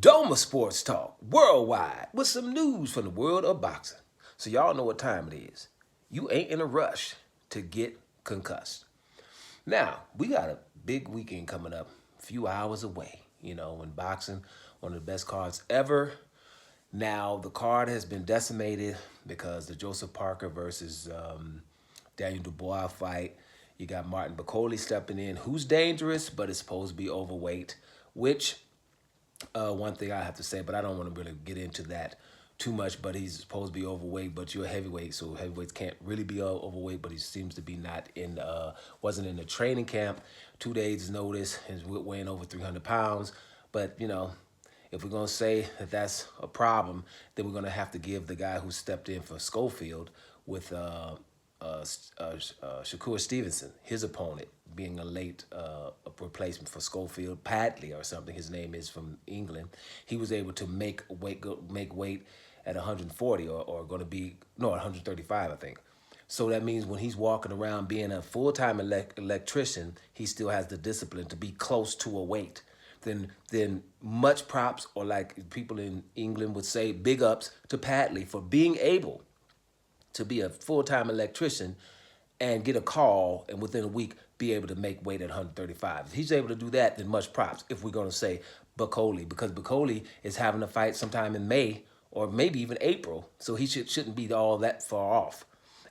Doma Sports Talk worldwide with some news from the world of boxing. So y'all know what time it is. You ain't in a rush to get concussed. Now, we got a big weekend coming up, a few hours away. You know, in boxing, one of the best cards ever. Now, the card has been decimated because the Joseph Parker versus Daniel Dubois fight. You got Martin Bakole stepping in, who's dangerous, but is supposed to be overweight, which one thing I have to say, but I don't want to really get into that too much, but he's supposed to be overweight, but you're a heavyweight, so heavyweights can't really be overweight, but he seems to be not in, wasn't in the training camp. 2 days notice, he's weighing over 300 pounds, but, you know, if we're going to say that that's a problem, then we're going to have to give the guy who stepped in for Schofield with Shakur Stevenson, his opponent, being a late replacement for Schofield, Padley or something, his name is, from England. He was able to make weight at 140 or going to be, no, 135, I think. So that means when he's walking around being a full-time electrician, he still has the discipline to be close to a weight. Then much props, or like people in England would say, big ups to Padley for being able to be a full-time electrician and get a call and within a week be able to make weight at 135. If he's able to do that, then much props if we're going to say Bakole, because Bakole is having a fight sometime in May or maybe even April, so he shouldn't be all that far off.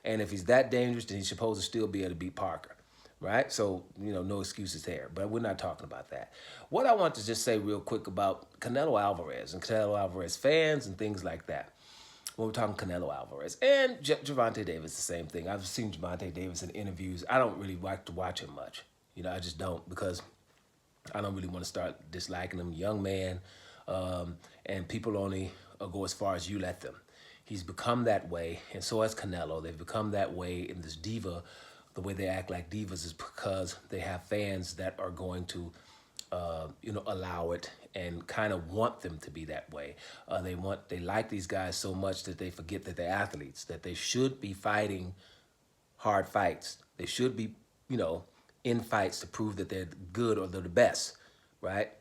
And if he's that dangerous, then he's supposed to still be able to beat Parker, right? So, you know, no excuses there, but we're not talking about that. What I want to just say real quick about Canelo Alvarez and Canelo Alvarez fans and things like that. When we're talking Canelo Alvarez and Gervonta Davis, the same thing. I've seen Gervonta Davis in interviews. I don't really like to watch him much. You know, I just don't, because I don't really want to start disliking him. Young man, and people only go as far as you let them. He's become that way, and so has Canelo. They've become that way in this diva. The way they act like divas is because they have fans that are going to allow it and kind of want them to be that way. They like these guys so much that they forget that they're athletes, that they should be fighting hard fights. They should be, in fights to prove that they're good or they're the best, right?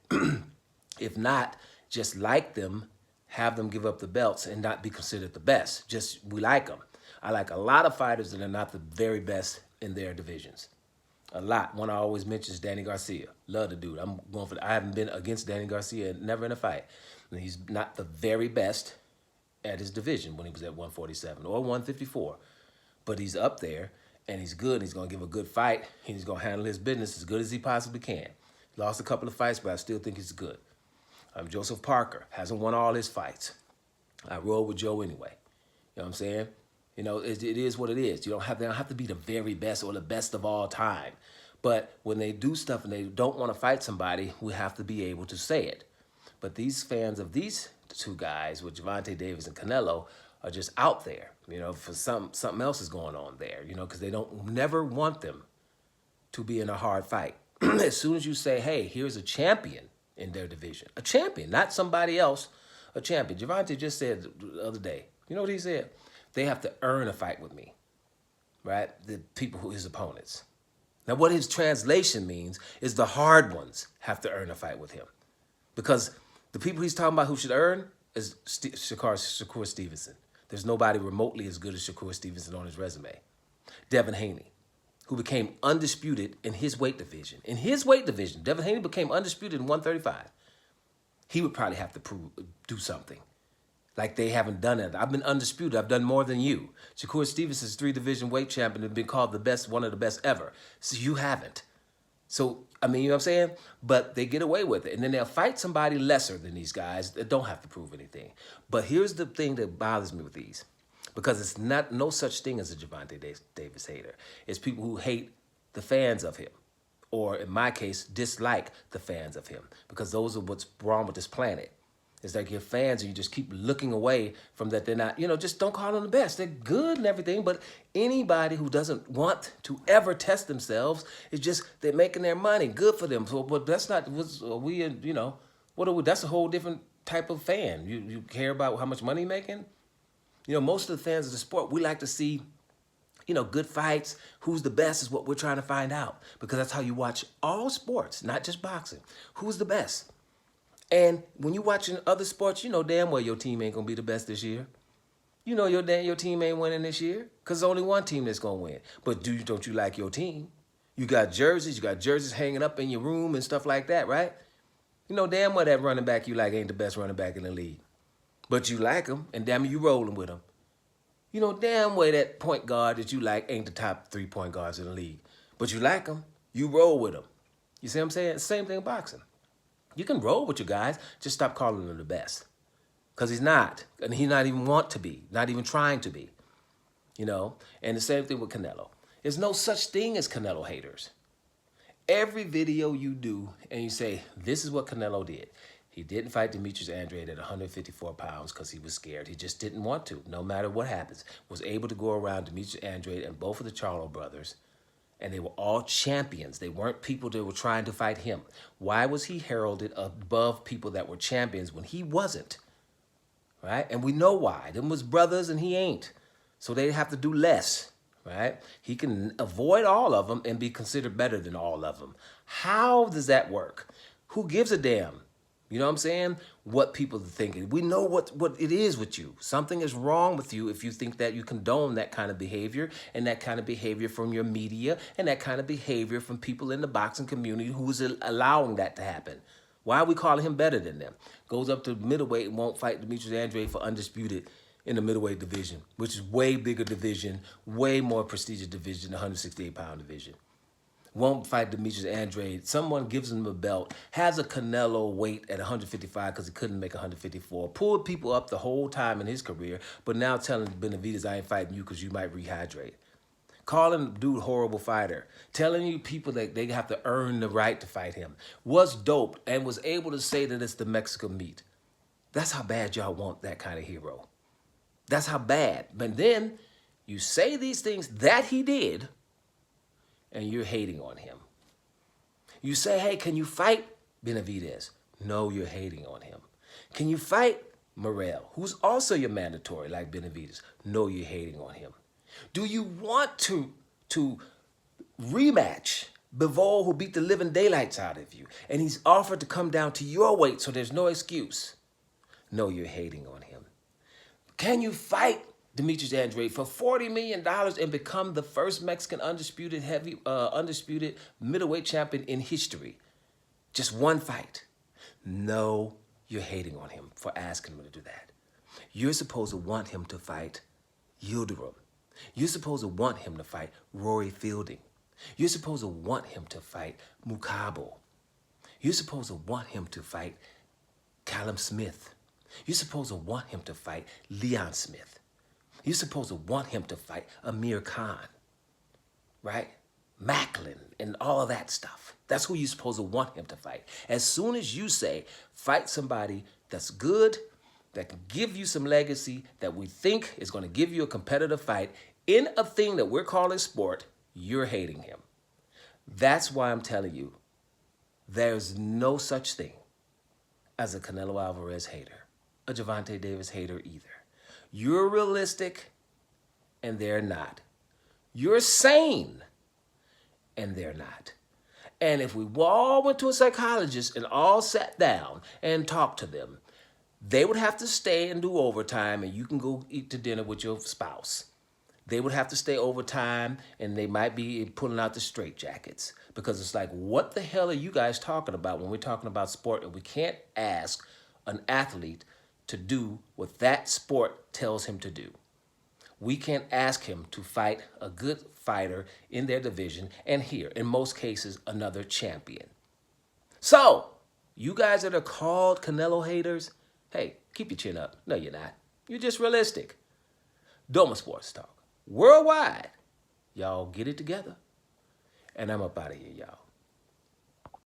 If not, just like them, have them give up the belts and not be considered the best. Just, we like them. I like a lot of fighters that are not the very best in their divisions. A lot. One I always mention is Danny Garcia. Love the dude. I haven't been against Danny Garcia, never in a fight. And he's not the very best at his division when he was at 147 or 154. But he's up there, and he's good, and he's going to give a good fight. He's going to handle his business as good as he possibly can. Lost a couple of fights, but I still think he's good. Joseph Parker hasn't won all his fights. I roll with Joe anyway. You know what I'm saying? You know, it is what it is. They don't have to be the very best or the best of all time. But when they do stuff and they don't want to fight somebody, we have to be able to say it. But these fans of these two guys, with Gervonta Davis and Canelo, are just out there. You know, for something else is going on there. You know, because they never want them to be in a hard fight. As soon as you say, hey, here's a champion in their division, a champion, not somebody else, a champion. Gervonta just said the other day, you know what he said? They have to earn a fight with me, right? The people who his opponents. Now, what his translation means is the hard ones have to earn a fight with him, because the people he's talking about who should earn is Shakur Stevenson. There's nobody remotely as good as Shakur Stevenson on his resume. Devin Haney, who became undisputed in his weight division. In his weight division, Devin Haney became undisputed in 135. He would probably have to do something. Like they haven't done it. I've been undisputed. I've done more than you. Shakur Stevenson's 3-division weight champion and been called the best, one of the best ever. So you haven't. So, I mean, you know what I'm saying? But they get away with it. And then they'll fight somebody lesser than these guys that don't have to prove anything. But here's the thing that bothers me with these. Because it's no such thing as a Gervonta Davis hater. It's people who hate the fans of him. Or, in my case, dislike the fans of him. Because those are what's wrong with this planet. It's like your fans, and you just keep looking away from that. They're not, just don't call them the best. They're good and everything, but anybody who doesn't want to ever test themselves is just, they're making their money. Good for them. So, but that's not, what are we, that's a whole different type of fan. You care about how much money you're making? Most of the fans of the sport, we like to see, good fights. Who's the best is what we're trying to find out, because that's how you watch all sports, not just boxing. Who's the best? And when you're watching other sports, you know damn well your team ain't going to be the best this year. You know your team ain't winning this year because there's only one team that's going to win. But don't you like your team? You got jerseys hanging up in your room and stuff like that, right? You know damn well that running back you like ain't the best running back in the league. But you like him, and damn it, you rolling with him. You know damn well that point guard that you like ain't the top 3 point guards in the league. But you like him, you roll with him. You see what I'm saying? Same thing in boxing. You can roll with your guys, just stop calling them the best. Because he's not, and he not even want to be, not even trying to be. You know, and the same thing with Canelo. There's no such thing as Canelo haters. Every video you do and you say, this is what Canelo did. He didn't fight Demetrius Andrade at 154 pounds because he was scared. He just didn't want to, no matter what happens. Was able to go around Demetrius Andrade and both of the Charlo brothers, and they were all champions. They weren't people that were trying to fight him. Why was he heralded above people that were champions when he wasn't? Right? And we know why. Them was brothers and he ain't. So they have to do less, right? He can avoid all of them and be considered better than all of them. How does that work? Who gives a damn? You know what I'm saying? What people are thinking. We know what it is with you. Something is wrong with you if you think that you condone that kind of behavior and that kind of behavior from your media and that kind of behavior from people in the boxing community who's allowing that to happen. Why are we calling him better than them? Goes up to middleweight and won't fight Demetrius Andrade for undisputed in the middleweight division, which is way bigger division, way more prestigious division, the 168-pound division. Won't fight Demetrius Andrade. Someone gives him a belt, has a Canelo weight at 155 because he couldn't make 154. Pulled people up the whole time in his career, but now telling Benavidez, I ain't fighting you because you might rehydrate. Calling dude horrible fighter, telling you people that they have to earn the right to fight him, was dope and was able to say that it's the Mexican meat. That's how bad y'all want that kind of hero. That's how bad. But then you say these things that he did and you're hating on him. You say, hey, can you fight Benavidez? No, you're hating on him. Can you fight Morrell, who's also your mandatory like Benavidez? No, you're hating on him. Do you want to rematch Bivol, who beat the living daylights out of you, and he's offered to come down to your weight, so there's no excuse? No, you're hating on him. Can you fight Demetrius Andrade for $40 million and become the first Mexican undisputed middleweight champion in history? Just one fight. No, you're hating on him for asking him to do that. You're supposed to want him to fight Yildirim. You're supposed to want him to fight Rory Fielding. You're supposed to want him to fight Mukabo. You're supposed to want him to fight Callum Smith. You're supposed to want him to fight Leon Smith. You're supposed to want him to fight Amir Khan, right? Macklin and all of that stuff. That's who you're supposed to want him to fight. As soon as you say, fight somebody that's good, that can give you some legacy, that we think is going to give you a competitive fight in a thing that we're calling sport, you're hating him. That's why I'm telling you, there's no such thing as a Canelo Alvarez hater, a Gervonta Davis hater either. You're realistic, and they're not. You're sane, and they're not. And if we all went to a psychologist and all sat down and talked to them, they would have to stay and do overtime, and you can go eat to dinner with your spouse. They would have to stay overtime, and they might be pulling out the straitjackets, because it's like, what the hell are you guys talking about when we're talking about sport? And we can't ask an athlete to do what that sport tells him to do. We can't ask him to fight a good fighter in their division, and here, in most cases, another champion. So, you guys that are called Canelo haters, hey, keep your chin up. No, you're not. You're just realistic. Doma Sports Talk. Worldwide. Y'all get it together. And I'm up out of here, y'all.